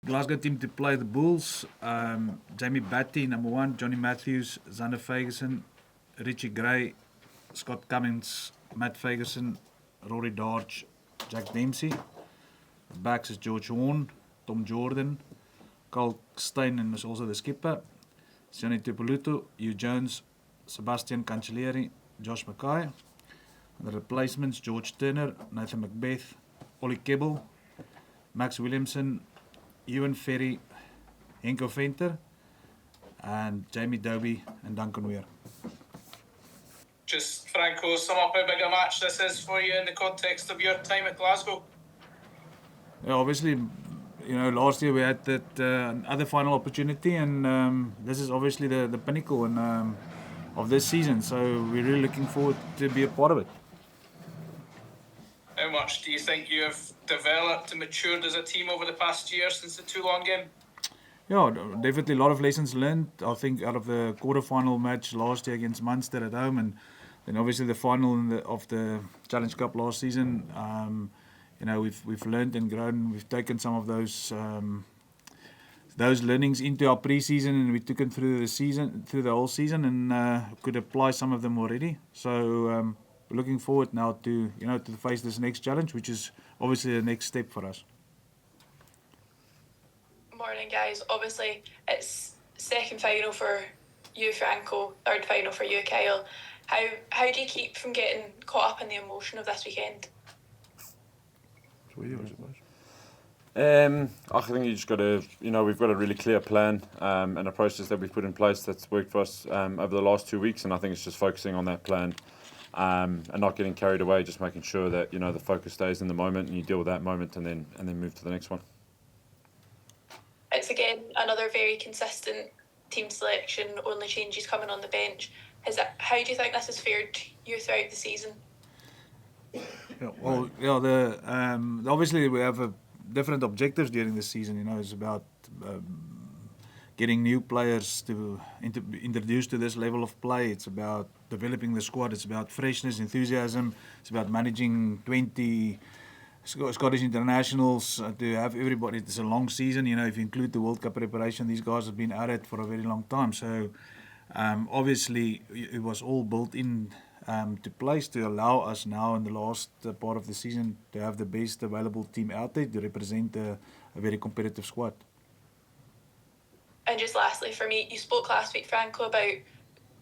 Glasgow team to play the Bulls. Jamie Batty, number 1. Johnny Matthews, Xander Ferguson, Richie Gray, Scott Cummins, Matt Ferguson, Rory Darch, Jack Dempsey. The backs is George Horn, Tom Jordan, Carl Steyn, and is also the skipper. Sione Tupolutu, Hugh Jones, Sebastian Cancellieri, Josh Mackay. The replacements, George Turner, Nathan Macbeth, Ollie Kebble, Max Williamson, Ewan Ferry, Henko Venter, and Jamie Doby and Duncan Weir. Just, Franco, sum up how big a match this is for you in the context of your time at Glasgow. Yeah, obviously, last year we had that other final opportunity, and this is obviously the pinnacle of this season. So we're really looking forward to be a part of it. How much do you think you have developed and matured as a team over the past year since the Toulon game? Yeah, definitely a lot of lessons learned. I think out of the quarter-final match last year against Munster at home, and then obviously the final of the Challenge Cup last season. We've learned and grown. We've taken some of those learnings into our pre-season, and we took them through the whole season, and could apply some of them already. So we're looking forward now to face this next challenge, which is obviously the next step for us. Morning, guys. Obviously, it's second final for you, Franco, third final for you, Kyle. How do you keep from getting caught up in the emotion of this weekend? I think you just got to, we've got a really clear plan and a process that we've put in place that's worked for us over the last 2 weeks, and I think it's just focusing on that plan and not getting carried away, just making sure that the focus stays in the moment and you deal with that moment and then move to the next one. It's again another very consistent team selection, only changes coming on the bench. How do you think this has fared you throughout the season? Obviously we have different objectives during the season. It's about getting new players to introduced to this level of play. It's about developing the squad. It's about freshness, enthusiasm. It's about managing 20 Scottish internationals to have everybody. It's a long season. If you include the World Cup preparation, these guys have been at it for a very long time. So obviously it was all built in to place to allow us now in the last part of the season to have the best available team out there to represent a very competitive squad. And just lastly for me, you spoke last week, Franco, about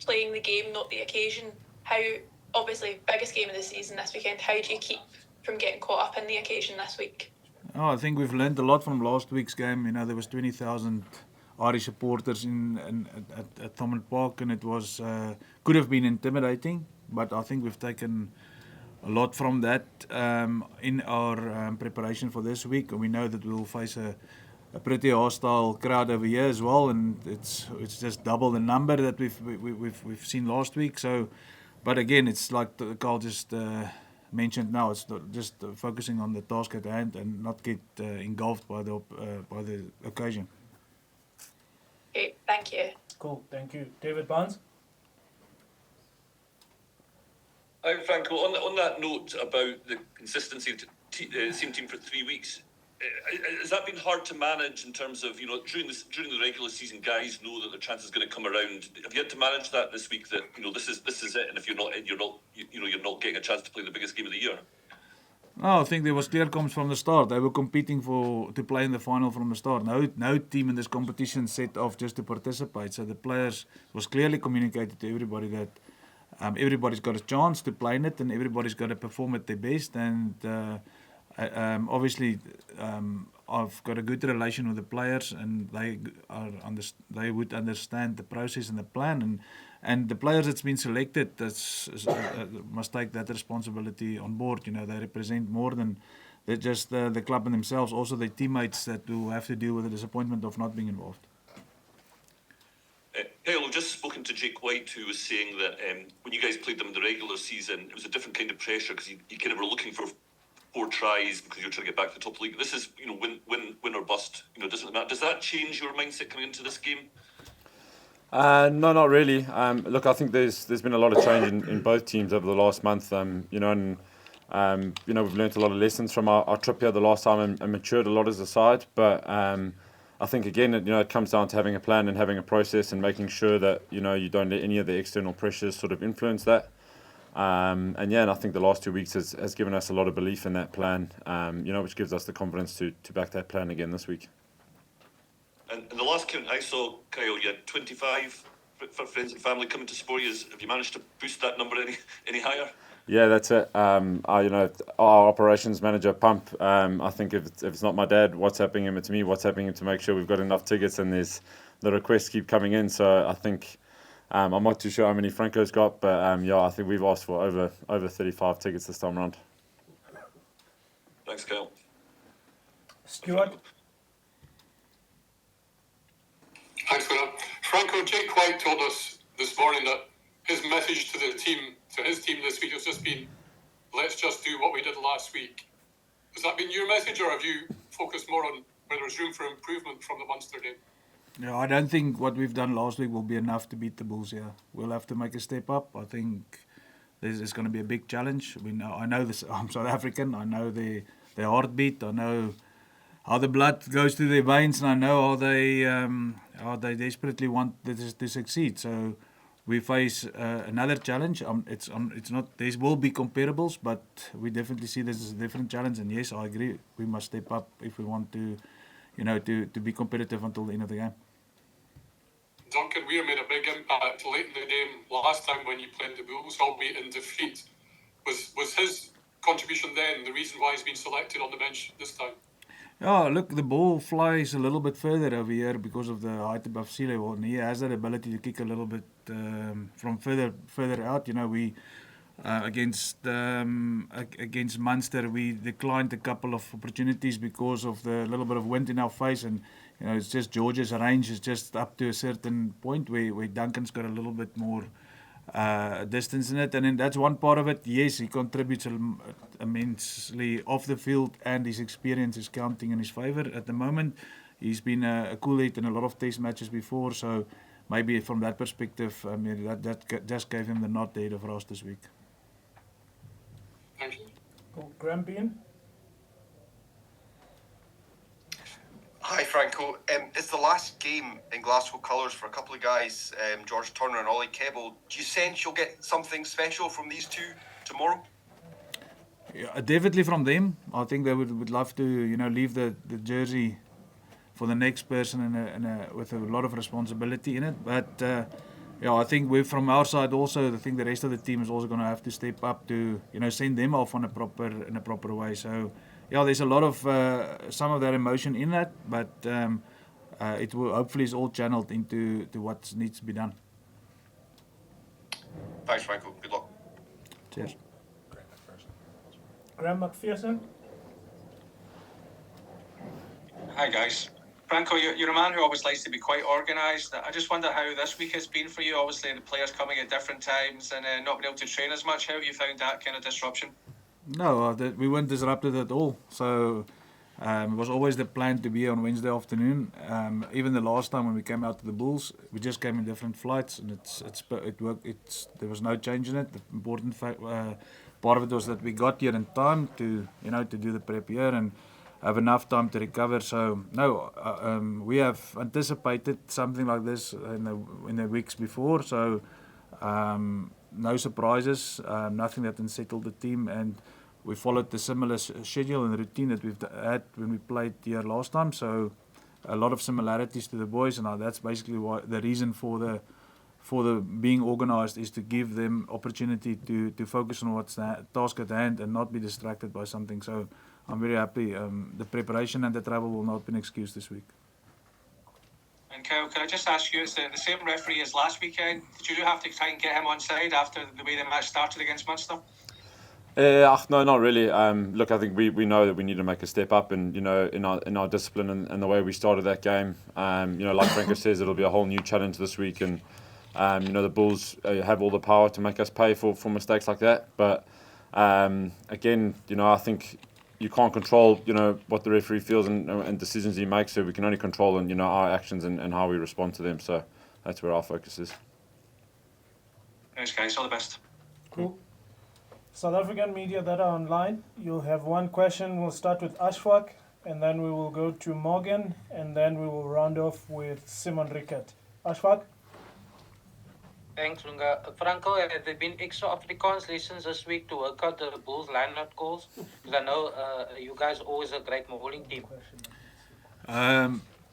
playing the game, not the occasion. How, obviously, biggest game of the season this weekend, how do you keep from getting caught up in the occasion this week? I think we've learned a lot from last week's game. There was 20,000 Irish supporters at Thomond Park, and it was could have been intimidating, but I think we've taken a lot from that in our preparation for this week. We know that we'll face a pretty hostile crowd over here as well, and it's just double the number that we've seen last week. So, but again, it's like Carl just mentioned now. It's just focusing on the task at hand and not get engulfed by the occasion. Okay, thank you. Cool, thank you. David Barnes? Hi, Franco. On that note about the consistency of the same team for 3 weeks, has that been hard to manage in terms of, during the regular season, guys know that the chance is going to come around? Have you had to manage that this week, that, this is it, and if you're not in, you're not getting a chance to play the biggest game of the year? No, I think there was clear comms from the start. They were competing to play in the final from the start. No team in this competition set off just to participate. So the players was clearly communicated to everybody that everybody's got a chance to play in it, and everybody's got to perform at their best. And obviously, I've got a good relation with the players, and they would understand the process and the plan. And the players that's been selected must take that responsibility on board. They represent more than just the club and themselves, also their teammates that will have to deal with the disappointment of not being involved. I've just spoken to Jake White, who was saying that when you guys played them in the regular season, it was a different kind of pressure because you kind of were looking for 4 tries because you're trying to get back to the top league. This is, win or bust, doesn't matter. Does that change your mindset coming into this game? No, not really. Look, I think there's been a lot of change in both teams over the last month. We've learnt a lot of lessons from our trip here the last time and matured a lot as a side. But I think again, it comes down to having a plan and having a process and making sure that you don't let any of the external pressures sort of influence that. And I think the last 2 weeks has given us a lot of belief in that plan. Which gives us the confidence to back that plan again this week. And in the last count I saw, Kyle, you had 25 for friends and family coming to support you. Have you managed to boost that number any higher? Yeah, that's it. Our operations manager, Pump, I think if it's not my dad WhatsApping him, it's me WhatsApping him to make sure we've got enough tickets, and the requests keep coming in. So I think I'm not too sure how many Franco's got, but I think we've asked for over 35 tickets this time around. Thanks, Kyle. Stuart. Thanks for that. Franco, Jake White told us this morning that his message to his team this week has just been, let's just do what we did last week. Has that been your message, or have you focused more on where there's room for improvement from the Munster game? Yeah, I don't think what we've done last week will be enough to beat the Bulls here. We'll have to make a step up. I think there's going to be a big challenge. I know this. I'm South African. I know their heartbeat. I know how the blood goes through their veins, and I know how they desperately want this to succeed. So we face another challenge. It's not. There will be comparables, but we definitely see this as a different challenge. And yes, I agree. We must step up if we want to, to be competitive until the end of the game. Duncan Weir made a big impact late in the game last time when you played the Bulls, albeit in defeat. Was his contribution then the reason why he's been selected on the bench this time? Yeah, look, the ball flies a little bit further over here because of the height above sea level, and he has that ability to kick a little bit from further out. We against Munster, we declined a couple of opportunities because of the little bit of wind in our face, and it's just George's range is just up to a certain point where Duncan's got a little bit more distance in it, and then that's one part of it. Yes, he contributes immensely off the field, and his experience is counting in his favour at the moment. He's been a cool lead in a lot of test matches before, so maybe from that perspective, that just gave him the nod there for us this week. Thank you. Cool. Graham Bean. Hi Franco, it's the last game in Glasgow colours for a couple of guys, George Turner and Ollie Kebble. Do you sense you'll get something special from these two tomorrow? Yeah, definitely from them. I think they would love to leave the jersey for the next person with a lot of responsibility in it. But I think from our side also, I think the rest of the team is also going to have to step up to send them off in a proper way. So. Yeah, there's a lot of some of that emotion in that, but it will hopefully is all channeled into what needs to be done. Thanks, Franco. Good luck. Cheers. Graham McPherson. Hi guys. Franco, you're a man who always likes to be quite organised. I just wonder how this week has been for you. Obviously, the players coming at different times and not being able to train as much. How have you found that kind of disruption? No, we weren't disrupted at all. So it was always the plan to be on Wednesday afternoon. Even the last time when we came out to the Bulls, we just came in different flights, and it worked. There was no change in it. The important part of it was that we got here in time to do the prep here and have enough time to recover. So no, we have anticipated something like this in the weeks before. So. No surprises, nothing that unsettled the team, and we followed the similar schedule and routine that we've had when we played here last time. So a lot of similarities to the boys, and that's basically the reason for the being organised is to give them opportunity to focus on what's the task at hand and not be distracted by something. So I'm very happy. The preparation and the travel will not be an excuse this week. And Kyle, can I just ask you, it's the same referee as last weekend. Did you have to try and get him on side after the way the match started against Munster? No, not really. Look, I think we know that we need to make a step up, and in our discipline and the way we started that game. Like Franco says, it'll be a whole new challenge this week, and the Bulls have all the power to make us pay for mistakes like that. But again, I think. You can't control, what the referee feels and decisions he makes. So we can only control our actions and how we respond to them. So that's where our focus is. Thanks, guys. All the best. Cool. South African media that are online, you'll have one question. We'll start with Ashfaq. and then we will go to Morgan, and then we will round off with Simon Rickert. Ashfaq? Thanks, Lunga. Franco, have there been extra Afrikaans lessons this week to work out the Bulls line-out calls? Because I know you guys are always a great mauling team.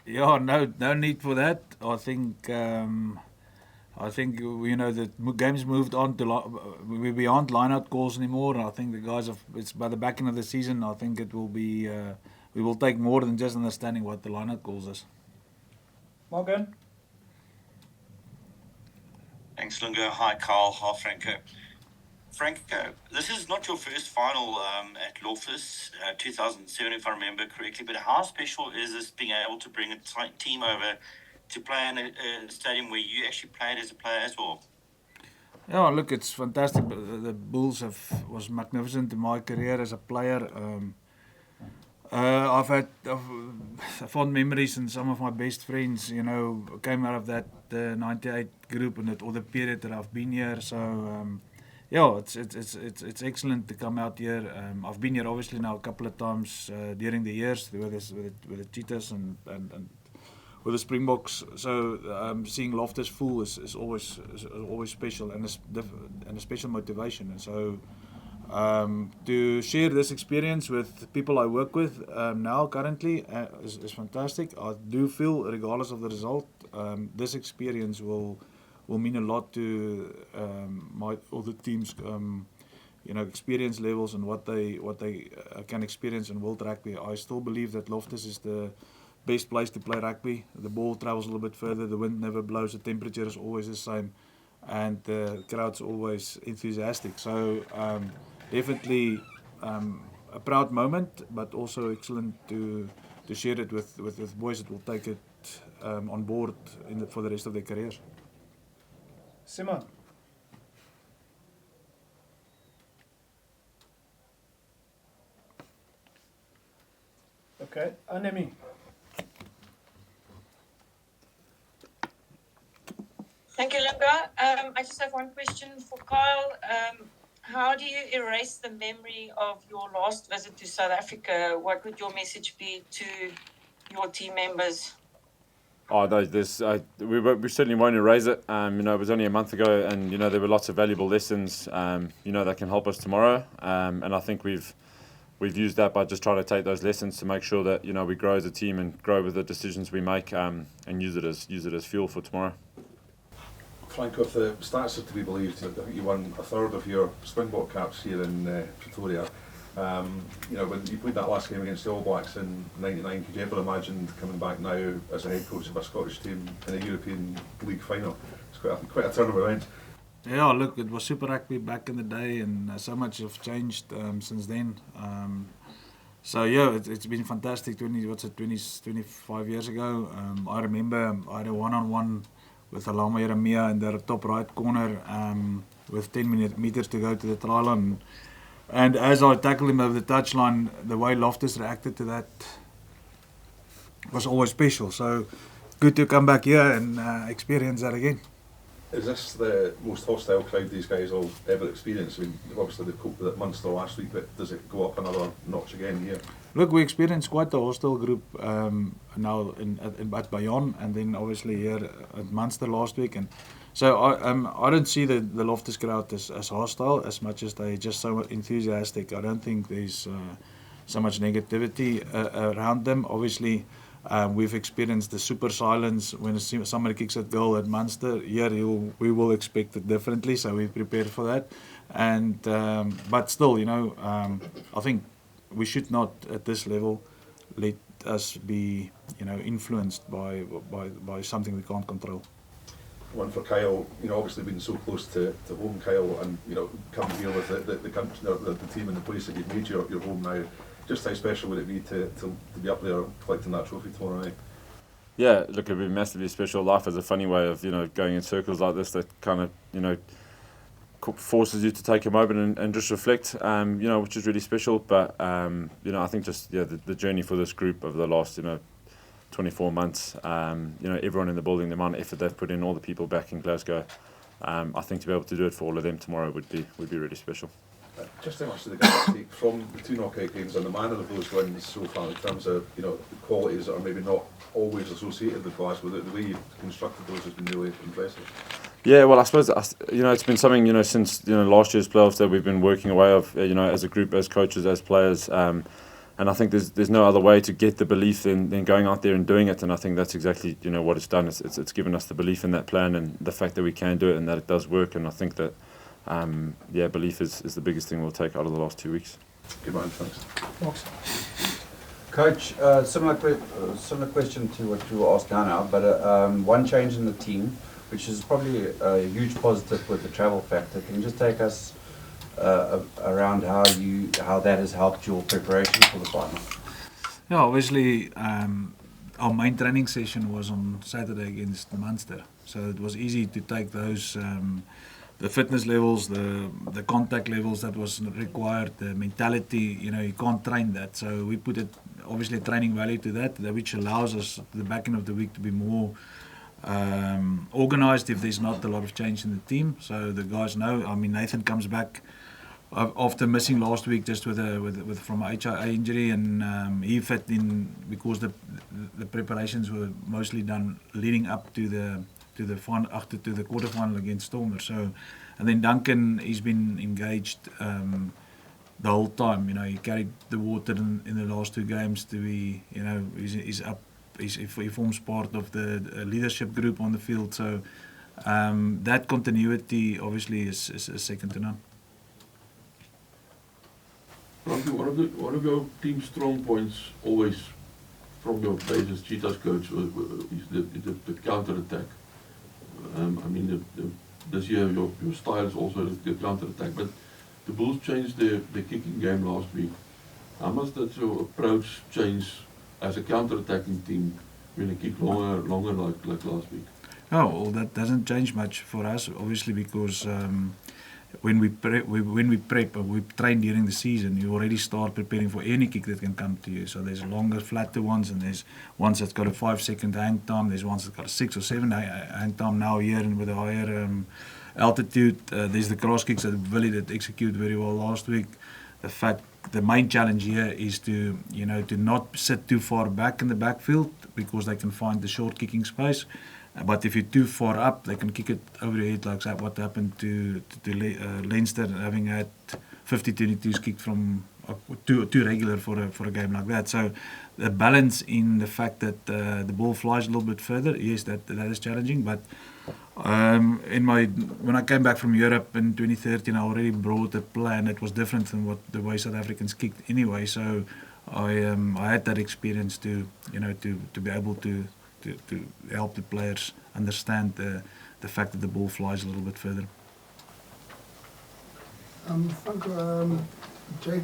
Yeah, no need for that. I think you know the game's moved on to we're beyond line-out calls anymore. I think the guys it's by the back end of the season. I think it will be we will take more than just understanding what the line-out calls is. Morgan? Thanks, Lunga. Hi, Carl. Hi, Franco. Franco, this is not your first final at Loftus, 2007, if I remember correctly, but how special is this being able to bring a team over to play in a stadium where you actually played as a player as well? Yeah, look, it's fantastic. The Bulls was magnificent in my career as a player. I've had fond memories, and some of my best friends, you know, came out of that 98 group and all the period that I've been here. So yeah, it's excellent to come out here. I've been here obviously now a couple of times during the years with the Cheetahs and with the Springboks. So seeing Loftus full is always special, and a special motivation. And so to share this experience with people I work with now currently is fantastic. I do feel, regardless of the result, this experience will mean a lot to all the teams, you know, experience levels and what they can experience in world rugby. I still believe that Loftus is the best place to play rugby. The ball travels a little bit further, the wind never blows, the temperature is always the same, and the crowd's always enthusiastic. So definitely a proud moment, but also excellent to share it with boys that will take it on board for the rest of their careers. Simon? Okay, Anemi? Thank you, Lunga. I just have one question for Kyle. How do you erase the memory of your last visit to South Africa? What would your message be to your team members? Oh, we certainly won't erase it. You know, it was only a month ago, and you know there were lots of valuable lessons. You know, that can help us tomorrow. And I think we've used that by just trying to take those lessons to make sure that, you know, we grow as a team and grow with the decisions we make, and use it as fuel for tomorrow. Franco, if the stats are to be believed, I think you won a third of your Springbok caps here in Pretoria. You know, when you played that last game against the All Blacks in '99, could you ever imagine coming back now as a head coach of a Scottish team in a European League final? It's quite a turn around. Yeah, look, it was Super Rugby back in the day, and so much has changed since then. So yeah, it's been fantastic. 25 years ago. I remember I had a one-on-one with Alama Jeremia in the top right corner with 10 meters to go to the try line. And as I tackled him over the touchline, the way Loftus reacted to that was always special. So good to come back here and experience that again. Is this the most hostile crowd these guys will ever experience? I mean, obviously they coped with it Munster last week, but does it go up another notch again here? Look, we experienced quite a hostile group now at Bayonne, and then obviously here at Munster last week. And so I don't see the Loftus crowd as hostile as much as they just so enthusiastic. I don't think there's so much negativity around them. Obviously, we've experienced the super silence when somebody kicks a goal at Munster. Here we will expect it differently, so we're prepared for that. And but still, you know, I think we should not at this level let us be, you know, influenced by something we can't control. One for Kyle, you know, obviously being so close to home, Kyle, and you know, coming here with the country, the team and the place that you've made your home now. Just how special would it be to be up there collecting that trophy tomorrow night? Yeah, look, it'd be massively special. Life is a funny way of, you know, going in circles like this that kind of, you know, forces you to take a moment and just reflect, you know, which is really special. But, you know, I think just, yeah, the journey for this group over the last, you know, 24 months, you know, everyone in the building, the amount of effort they've put in, all the people back in Glasgow, I think to be able to do it for all of them tomorrow would be really special. Just how much do the guys take from the 2 knockout games and the manner of those wins so far in terms of, you know, the qualities that are maybe not always associated with Glasgow? The way you've constructed those has been really impressive. Yeah, well, I suppose, you know, it's been something, you know, since, you know, last year's playoffs that we've been working away of, you know, as a group, as coaches, as players. And I think there's no other way to get the belief than going out there and doing it. And I think that's exactly, you know, what it's done. It's given us the belief in that plan and the fact that we can do it and that it does work. And I think that, yeah, belief is the biggest thing we'll take out of the last 2 weeks. Good man, thanks. Coach, similar question to what you were asked now, but one change in the team, which is probably a huge positive with the travel factor. Can you just take us around how that has helped your preparation for the final? Yeah, obviously our main training session was on Saturday against Munster, so it was easy to take those the fitness levels, the contact levels that was required, the mentality. You know, you can't train that, so we put it obviously training value to that, which allows us the back end of the week to be more organised if there's not a lot of change in the team. So the guys know. I mean, Nathan comes back after missing last week just from a HIA injury, and he fit in because the preparations were mostly done leading up to the quarterfinal against Stormers. So, and then Duncan, he's been engaged the whole time. You know, he carried the water in the last 2 games to be, you know, he's up. He forms part of the leadership group on the field. So that continuity obviously is second to none. Franco, one of your team's strong points always from your days as Cheetahs coach is the counter-attack. I mean, this year your style is also the counter-attack, but the Bulls changed their kicking game last week. How much does your approach change as a counter-attacking team when you kick longer like last week? Oh, well, that doesn't change much for us, obviously, because when we prep or we train during the season, you already start preparing for any kick that can come to you. So there's longer, flatter ones, and there's ones that's got a 5-second hang time. There's ones that's got a 6 or 7 hang time now here, and with a higher altitude. There's the cross kicks that Willie did execute very well last week. The main challenge here is to not sit too far back in the backfield because they can find the short kicking space. But if you're too far up, they can kick it over your head, like what happened to Leinster, having had 50-22s kicked from too regular for a game like that. So the balance in the fact that the ball flies a little bit further, yes, that is challenging. But when I came back from Europe in 2013, I already brought a plan that was different than what the way South Africans kicked anyway. So I had that experience to be able to help the players understand the fact that the ball flies a little bit further. Franco, Jake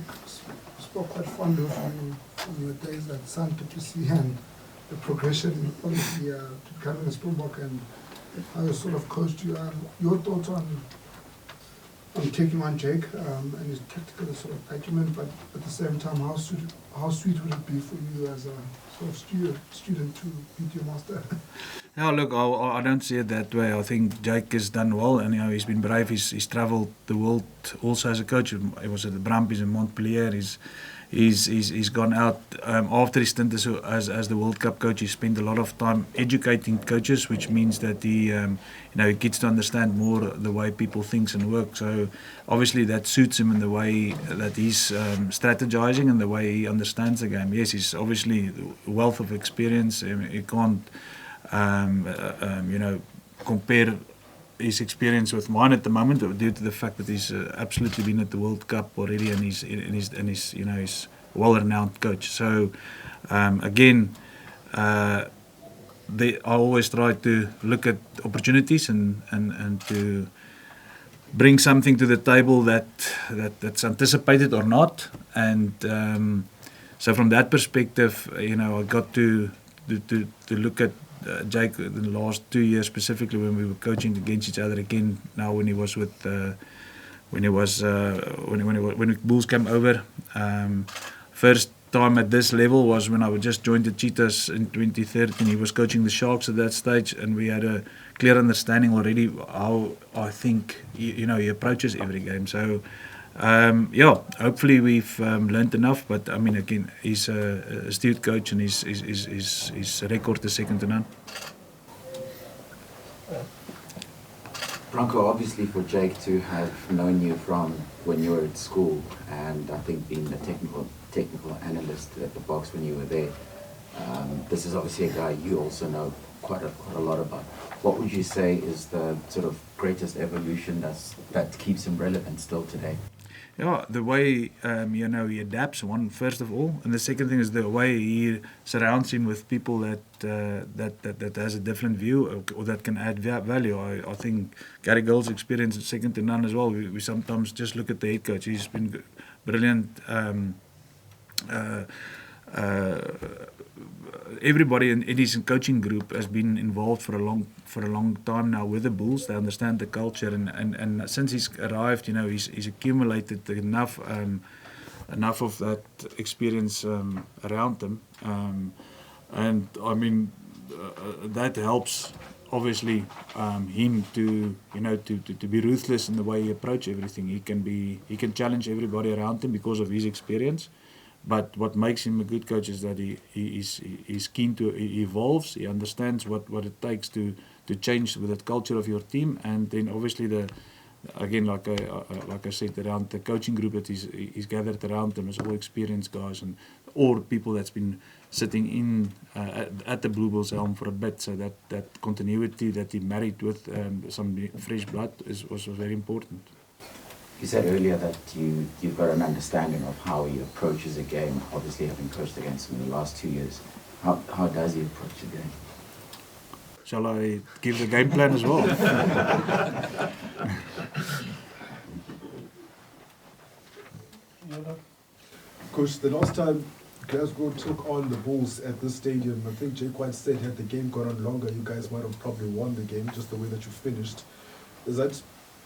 spoke quite fond of you from your days at SANPPC and the progression obviously to becoming a Springbok and how you sort of coached you. Your thoughts on taking on Jake and his tactical sort of acumen, but at the same time, how sweet would it be for you as a sort of student to beat your master? Yeah, look, I don't see it that way. I think Jake has done well, and he's been brave. He's travelled the world also as a coach. He was at the Brumbies in Montpellier. He's gone out after his stint as the World Cup coach. He spent a lot of time educating coaches, which means that he gets to understand more the way people think and work. So obviously that suits him in the way that he's strategizing and the way he understands the game. Yes, he's obviously a wealth of experience. He can't compare his experience with mine at the moment due to the fact that he's absolutely been at the World Cup already and he's well-renowned coach. So again, I always try to look at opportunities and to bring something to the table that's anticipated or not. And so from that perspective, I got to look at Jake in the last 2 years specifically when we were coaching against each other again. Now when Bulls came over, first time at this level was when I would just joined the Cheetahs in 2013. He was coaching the Sharks at that stage, and we had a clear understanding already how I think he approaches every game. So yeah, hopefully we've learned enough. But I mean, again, he's a astute coach, and his record is second to none. Franco, obviously for Jake to have known you from when you were at school, and I think being the technical analyst at the box when you were there, this is obviously a guy you also know quite a lot about. What would you say is the sort of greatest evolution that keeps him relevant still today? Yeah, the way he adapts, one first of all, and the second thing is the way he surrounds him with people that has a different view or that can add value. I think Gary Gill's experience is second to none as well. We sometimes just look at the head coach. He's been brilliant. Everybody in his coaching group has been involved for a long time now with the Bulls. They understand the culture, and since he's arrived, he's accumulated enough of that experience around him, and I mean that helps obviously him to be ruthless in the way he approaches everything. He can challenge everybody around him because of his experience. But what makes him a good coach is that he's keen to he evolves. He understands what it takes to change with the culture of your team, and then obviously like I said, around the coaching group that he's gathered around him is all experienced guys or people that's been sitting in at the Blue Bulls helm for a bit. So that continuity that he married with some fresh blood was very important. You said earlier that you've got an understanding of how he approaches a game, obviously having coached against him in the last 2 years. How does he approach a game? Shall I give the game plan as well? Coach, the last time Glasgow took on the Bulls at this stadium, I think Jake White said had the game gone on longer, you guys might have probably won the game, just the way that you finished.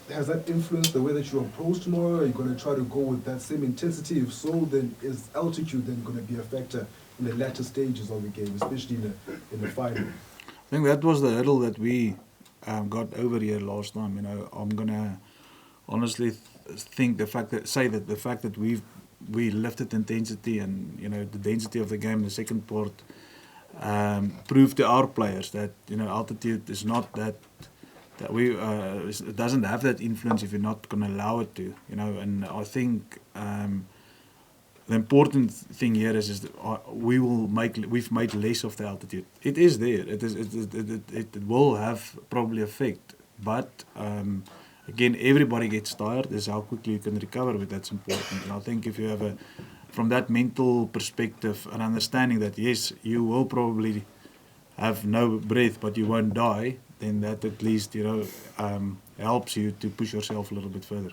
Has that influenced the way that you approach tomorrow? Are you going to try to go with that same intensity? If so, then is altitude then going to be a factor in the latter stages of the game, especially in the final? I think that was the hurdle that we got over here last time. I'm going to honestly think the fact that we lifted intensity and the density of the game in the second part proved to our players that altitude is not that it doesn't have that influence if you're not going to allow it to, and I think the important thing here is that we've made less of the altitude. It is there. It will have probably effect, but again, everybody gets tired. Is how quickly you can recover with that's important. And I think if you have from that mental perspective, an understanding that yes, you will probably have no breath, but you won't die, then that at least helps you to push yourself a little bit further.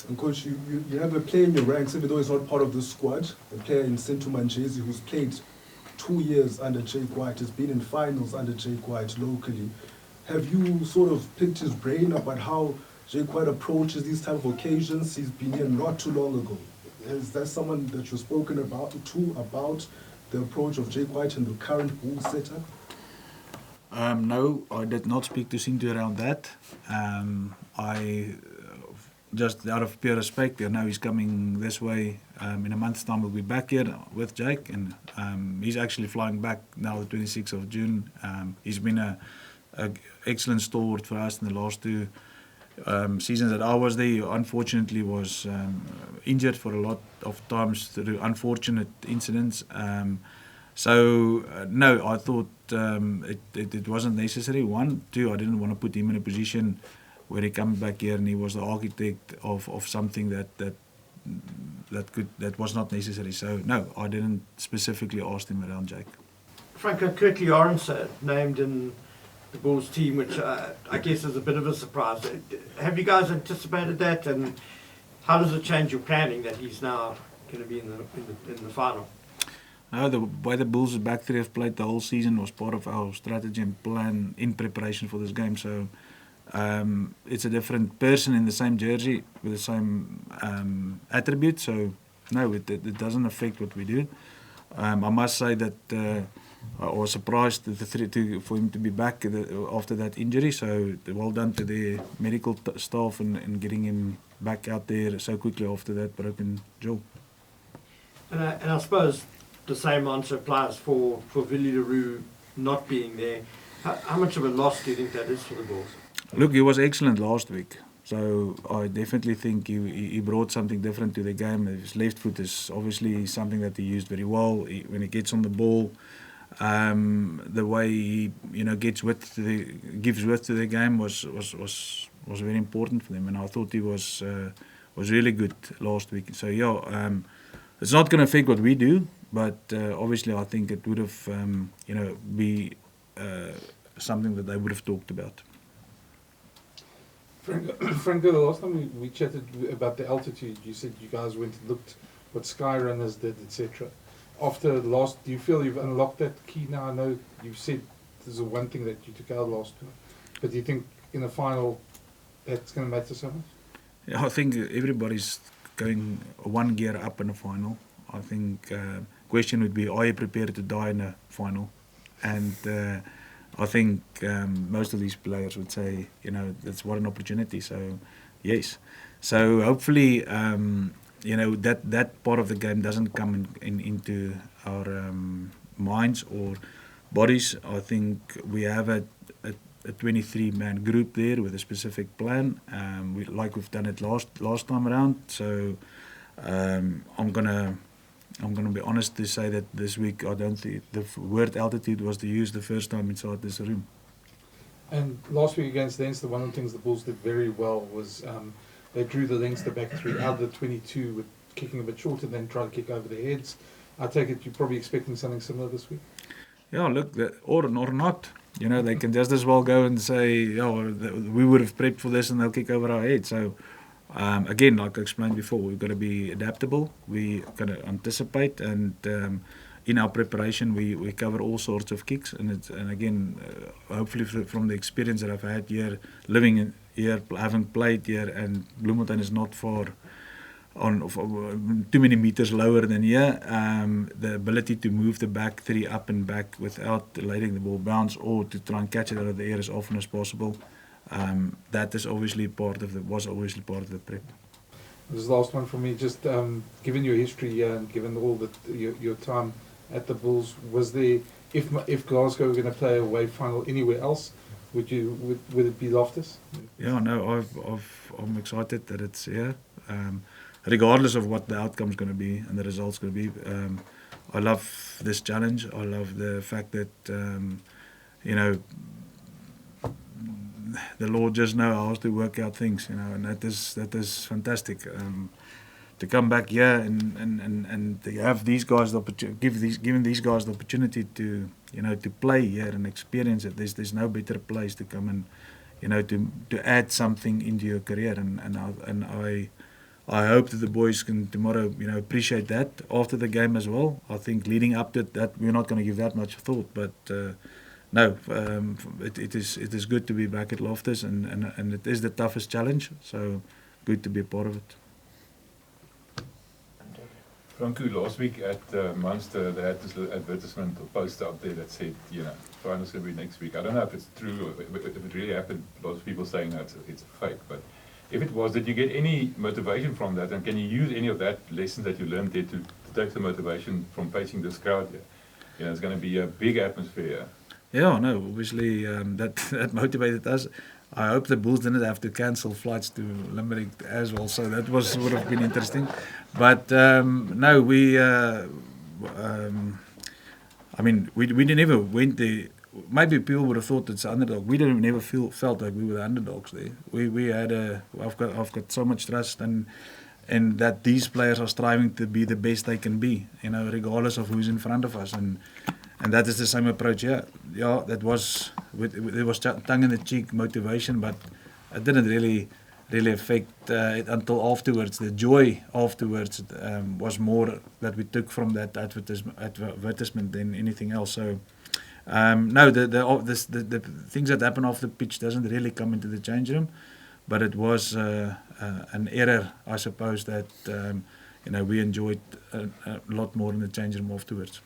And Coach, you have a player in your ranks, even though he's not part of this squad, a player in Sentu Manjesi who's played 2 years under Jake White, has been in finals under Jake White locally. Have you sort of picked his brain about how Jake White approaches these type of occasions? He's been here not too long ago. Is that someone that you've spoken about the approach of Jake White and the current Bulls setup? No, I did not speak to Sintu around that. I just out of pure respect, I know he's coming this way. In a month's time, we'll be back here with Jake, and he's actually flying back now, the 26th of June. He's been a excellent stalwart for us in the last 2 seasons that I was there. He unfortunately was injured for a lot of times through unfortunate incidents. No, I thought it wasn't necessary. 1, 2, I didn't want to put him in a position where he comes back here and he was the architect of something that was not necessary. So no, I didn't specifically ask him around Jake. Franco, Curtly Orange named in the Bulls team, which I guess is a bit of a surprise. Have you guys anticipated that, and how does it change your planning that he's now going to be in the final? No, the way the Bulls' back three have played the whole season was part of our strategy and plan in preparation for this game. So it's a different person in the same jersey with the same attributes. So no, it doesn't affect what we do. I must say that I was surprised for him to be back after that injury. So well done to the medical staff and getting him back out there so quickly after that broken jaw. And I suppose the same answer applies for Willie Leroux not being there. How much of a loss do you think that is for the Bulls? Look, he was excellent last week. So I definitely think he brought something different to the game. His left foot is obviously something that he used very well. When he gets on the ball, the way he gives width to the game was very important for them. And I thought he was really good last week. So yeah, it's not going to affect what we do, but obviously I think it would have be something that they would have talked about. Franco, the last time we chatted about the altitude, you said you guys went and looked what Skyrunners did, etc. After last, do you feel you've unlocked that key now? I know you've said there's one thing that you took out last time, but do you think in the final that's going to matter so much? Yeah, I think everybody's going one gear up in the final. I think question would be, are you prepared to die in a final? And I think most of these players would say, that's what an opportunity. So, yes. So hopefully, that part of the game doesn't come into our minds or bodies. I think we have a 23-man group there with a specific plan, like we've done it last time around. So I'm gonna be honest to say that this week I don't think the word altitude was used the first time inside this room. And last week against Leinster, one of the things the Bulls did very well was they drew the Leinster back three out of the 22 with kicking a bit short and then trying to kick over their heads. I take it you're probably expecting something similar this week? Yeah, look, or not. They can just as well go and say, we would have prepped for this and they'll kick over our heads. So again, like I explained before, we've got to be adaptable. We've got to anticipate, and in our preparation, we cover all sorts of kicks. And again, hopefully from the experience that I've had here, living here, having played here, and Bloemfontein is not far too many meters lower than here, the ability to move the back three up and back without letting the ball bounce or to try and catch it out of the air as often as possible. That is obviously was obviously part of the prep. This is the last one for me. Just given your history here and given all your time at the Bulls, was there, if Glasgow were going to play a away final anywhere else, would it be Loftus? Yeah, no, I'm excited that it's here. Regardless of what the outcome's going to be and the result's going to be, I love this challenge. I love the fact that the Lord just knows how to work out things, and that is fantastic. To come back here and to have these guys the giving these guys the opportunity to to play here and experience it. There's no better place to come and to add something into your career, and I hope that the boys can tomorrow appreciate that after the game as well. I think leading up to that we're not going to give that much thought, but no, it is good to be back at Loftus, and it is the toughest challenge, so good to be a part of it. Franco, last week at Munster, they had this little advertisement or poster out there that said, finals going to be next week. I don't know if it's true, or if it really happened. Lots of people saying that it's fake, but if it was, did you get any motivation from that? And can you use any of that lessons that you learned there to take the motivation from facing this crowd here? It's going to be a big atmosphere here. Yeah, no, obviously that motivated us. I hope the Bulls didn't have to cancel flights to Limerick as well, so that would have been interesting. But no, we never went there. Maybe people would have thought it's an underdog. We never felt like we were the underdogs there. I've got so much trust and that these players are striving to be the best they can be, regardless of who's in front of us, and that is the same approach here. Yeah, there was tongue in the cheek motivation, but it didn't really affect it until afterwards. The joy afterwards was more that we took from that advertisement than anything else. So. No, the things that happen off the pitch doesn't really come into the change room, but it was an error, I suppose, that we enjoyed a lot more in the change room afterwards.